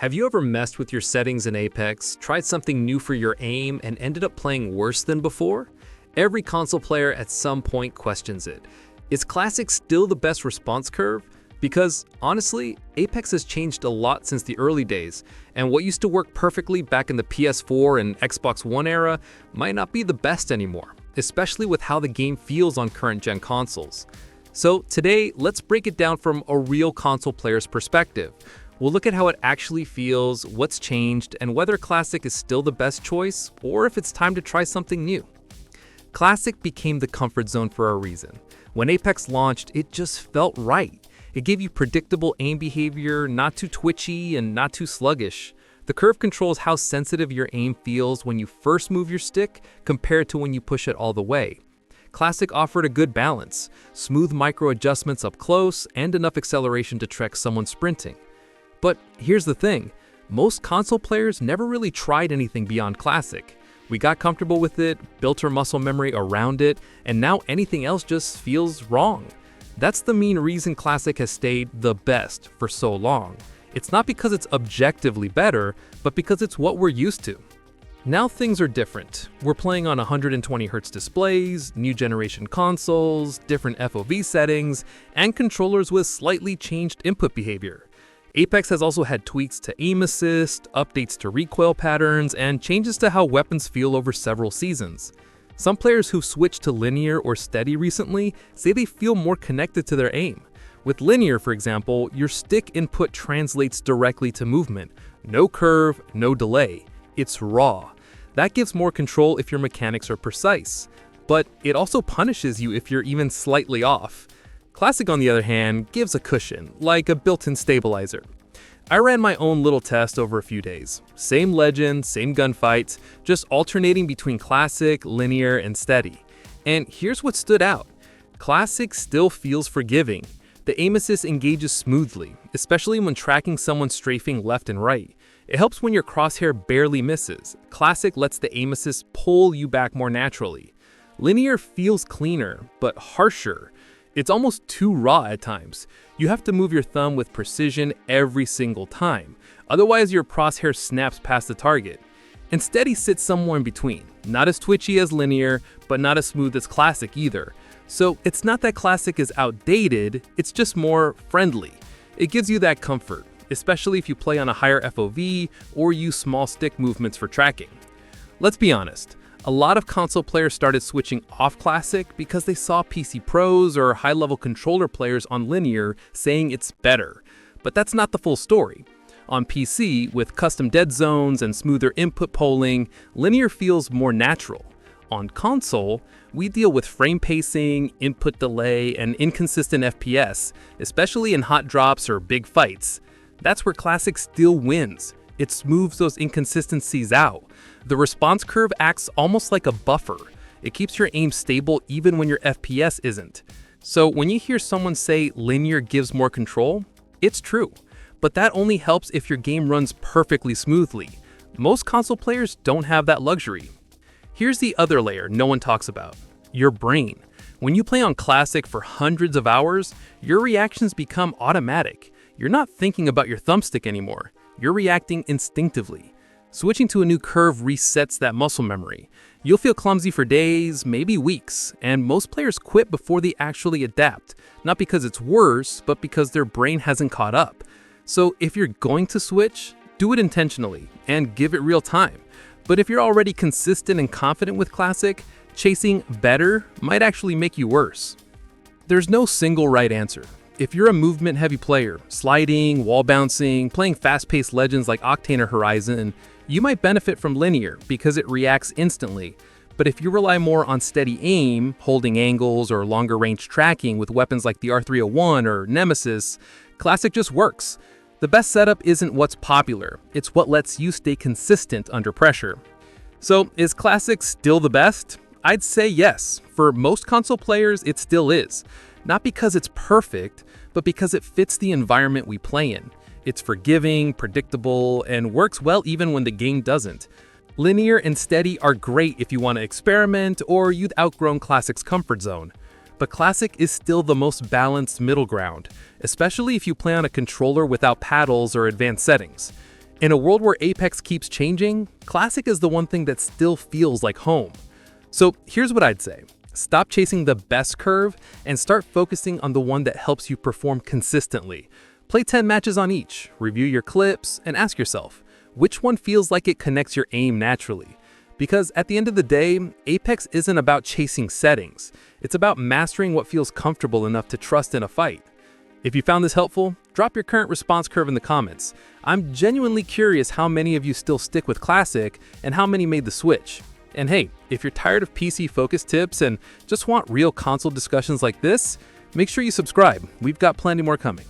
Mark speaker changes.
Speaker 1: Have you ever messed with your settings in Apex, tried something new for your aim, and ended up playing worse than before? Every console player at some point questions it. Is Classic still the best response curve? Because, honestly, Apex has changed a lot since the early days, and what used to work perfectly back in the PS4 and Xbox One era might not be the best anymore, especially with how the game feels on current-gen consoles. So today, let's break it down from a real console player's perspective. We'll look at how it actually feels, what's changed, and whether Classic is still the best choice, or if it's time to try something new. Classic became the comfort zone for a reason. When Apex launched, it just felt right. It gave you predictable aim behavior, not too twitchy and not too sluggish. The curve controls how sensitive your aim feels when you first move your stick compared to when you push it all the way. Classic offered a good balance, smooth micro adjustments up close, and enough acceleration to trick someone sprinting. But here's the thing, most console players never really tried anything beyond Classic. We got comfortable with it, built our muscle memory around it, and now anything else just feels wrong. That's the main reason Classic has stayed the best for so long. It's not because it's objectively better, but because it's what we're used to. Now things are different. We're playing on 120Hz displays, new generation consoles, different FOV settings, and controllers with slightly changed input behavior. Apex has also had tweaks to aim assist, updates to recoil patterns, and changes to how weapons feel over several seasons. Some players who've switched to linear or steady recently say they feel more connected to their aim. With linear, for example, your stick input translates directly to movement. No curve, no delay. It's raw. That gives more control if your mechanics are precise. But it also punishes you if you're even slightly off. Classic, on the other hand, gives a cushion, like a built-in stabilizer. I ran my own little test over a few days. Same legend, same gunfights, just alternating between Classic, linear, and steady. And here's what stood out. Classic still feels forgiving. The aim assist engages smoothly, especially when tracking someone strafing left and right. It helps when your crosshair barely misses. Classic lets the aim assist pull you back more naturally. Linear feels cleaner, but harsher. It's almost too raw at times. You have to move your thumb with precision every single time. Otherwise, your crosshair snaps past the target. And steady sits somewhere in between. Not as twitchy as linear, but not as smooth as Classic either. So it's not that Classic is outdated, it's just more friendly. It gives you that comfort, especially if you play on a higher FOV or use small stick movements for tracking. Let's be honest. A lot of console players started switching off Classic because they saw PC pros or high-level controller players on linear saying it's better. But that's not the full story. On PC, with custom dead zones and smoother input polling, linear feels more natural. On console, we deal with frame pacing, input delay, and inconsistent FPS, especially in hot drops or big fights. That's where Classic still wins. It smooths those inconsistencies out. The response curve acts almost like a buffer. It keeps your aim stable even when your FPS isn't. So when you hear someone say linear gives more control, it's true. But that only helps if your game runs perfectly smoothly. Most console players don't have that luxury. Here's the other layer no one talks about: your brain. When you play on Classic for hundreds of hours, your reactions become automatic. You're not thinking about your thumbstick anymore. You're reacting instinctively. Switching to a new curve resets that muscle memory. You'll feel clumsy for days, maybe weeks, and most players quit before they actually adapt, not because it's worse, but because their brain hasn't caught up. So if you're going to switch, do it intentionally and give it real time. But if you're already consistent and confident with Classic, chasing better might actually make you worse. There's no single right answer. If you're a movement-heavy player, sliding, wall bouncing, playing fast-paced legends like Octane or Horizon, you might benefit from linear because it reacts instantly. But if you rely more on steady aim, holding angles, or longer-range tracking with weapons like the R301 or Nemesis, Classic just works. The best setup isn't what's popular, it's what lets you stay consistent under pressure. So, is Classic still the best? I'd say yes. For most console players, it still is. Not because it's perfect, but because it fits the environment we play in. It's forgiving, predictable, and works well even when the game doesn't. Linear and steady are great if you want to experiment or you've outgrown Classic's comfort zone. But Classic is still the most balanced middle ground, especially if you play on a controller without paddles or advanced settings. In a world where Apex keeps changing, Classic is the one thing that still feels like home. So here's what I'd say. Stop chasing the best curve and start focusing on the one that helps you perform consistently. Play 10 matches on each, review your clips, and ask yourself, which one feels like it connects your aim naturally? Because at the end of the day, Apex isn't about chasing settings. It's about mastering what feels comfortable enough to trust in a fight. If you found this helpful, drop your current response curve in the comments. I'm genuinely curious how many of you still stick with Classic and how many made the switch. And hey, if you're tired of PC-focused tips and just want real console discussions like this, make sure you subscribe. We've got plenty more coming.